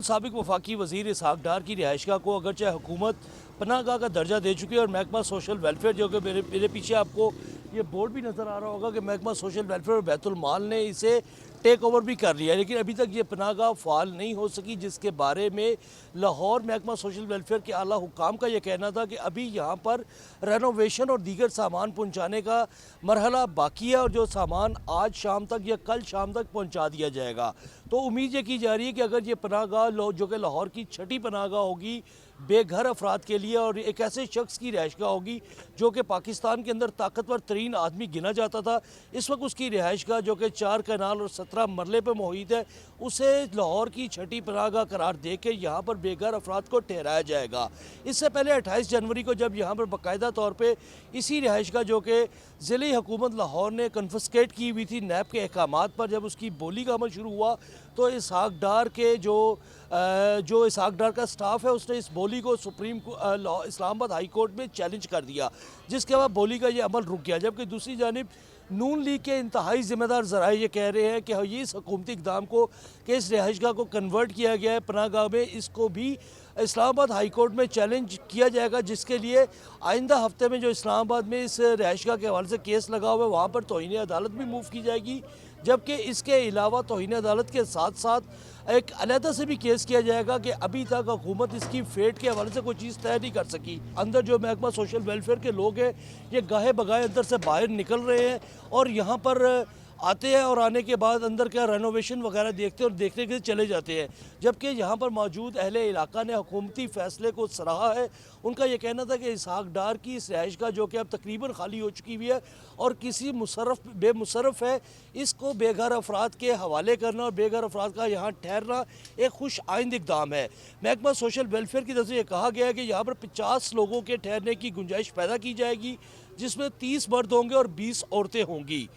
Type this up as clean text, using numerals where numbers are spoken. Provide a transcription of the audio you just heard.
साबिक वफाकी वज़ीर इसहाक डार की रिहाइशगाह को अगरचे हुकूमत पनाहगाह का दर्जा दे चुकी है और महकमा सोशल वेलफेयर, जो कि मेरे पीछे आपको ये बोर्ड भी नज़र आ रहा होगा कि महकमा सोशल वेलफेयर और बैतुल माल ने इसे टेक ओवर भी कर लिया है, लेकिन अभी तक ये पनाहगाह फ़ाल नहीं हो सकी, जिसके बारे में लाहौर महकमा सोशल वेलफेयर के आला हुकाम का ये कहना था कि अभी यहाँ पर रेनोवेशन और दीगर सामान पहुँचाने का मरहला बाकी है और जो सामान आज शाम तक या कल शाम तक पहुँचा दिया जाएगा। तो उम्मीद ये की जा रही है कि अगर ये पनाहगाह जो कि लाहौर की छठी पनाहगाह होगी बेघर अफराद के लिए और एक ऐसे शख्स की रिहाइशगाह होगी जो कि पाकिस्तान के अंदर ताकतवर तरीन आदमी गिना जाता था, इस वक्त उसकी रिहाइशगाह जो कि 4 कनाल और 17 मरले पर मुहित है, उसे लाहौर की छठी पनाहगाह करार दे के यहाँ पर बेघर अफराद को ठहराया जाएगा। इससे पहले 28 जनवरी को जब यहाँ पर बाकायदा तौर पर इसी रिहाइशगाह जो कि ज़िली हुकूमत लाहौर ने कन्फिस्केट की हुई थी नैब के अहकामात पर, जब उसकी बोली का अमल शुरू हुआ तो इसहाक डार के जो इसहाक डार का स्टाफ है उसने इस बोली को इस्लामाबाद हाई कोर्ट में चैलेंज कर दिया, जिसके बाद बोली का ये अमल रुक गया। जबकि दूसरी जानिब नून लीग के इंतहाई ज़िम्मेदार ज़राए ये कह रहे हैं कि ये इस हुकूमती इक़दाम को कि इस रिहाइशगाह को कन्वर्ट किया गया है पनाहगाह में, इसको भी इस्लामाबाद हाई कोर्ट में चैलेंज किया जाएगा, जिसके लिए आइंदा हफ्ते में जो इस्लामाबाद में इस रिहाइशगाह के हवाले से केस लगा हुआ है वहाँ पर तौहीन अदालत भी मूव की जाएगी। जबकि इसके अलावा तौहीन अदालत के साथ साथ एक अलहदा से भी केस किया जाएगा कि अभी तक हुकूमत इसकी फेट के हवाले से कोई चीज़ तय नहीं कर सकी। अंदर जो महकमा सोशल वेलफेयर के लोग हैं ये गाहे बगाए अंदर से बाहर निकल रहे हैं और यहाँ पर आते हैं और आने के बाद अंदर क्या रेनोवेशन वगैरह देखते हैं और देखने के लिए चले जाते हैं। जबकि यहाँ पर मौजूद अहले इलाका ने हुकूमती फ़ैसले को सराहा है। उनका ये कहना था कि इसहाक डार की इस रिहाइशगाह जो कि अब तकरीबन खाली हो चुकी हुई है और किसी बेमुशर्रफ है, इसको बेघर अफराद के हवाले करना और बेघर अफराद का यहाँ ठहरना एक खुश आइंद इक़दाम है। महकमा सोशल वेलफेयर की तरफ से यह कहा गया है कि यहाँ पर 50 लोगों के ठहरने की गुंजाइश पैदा की जाएगी, जिसमें 30 मर्द होंगे और 20 औरतें होंगी।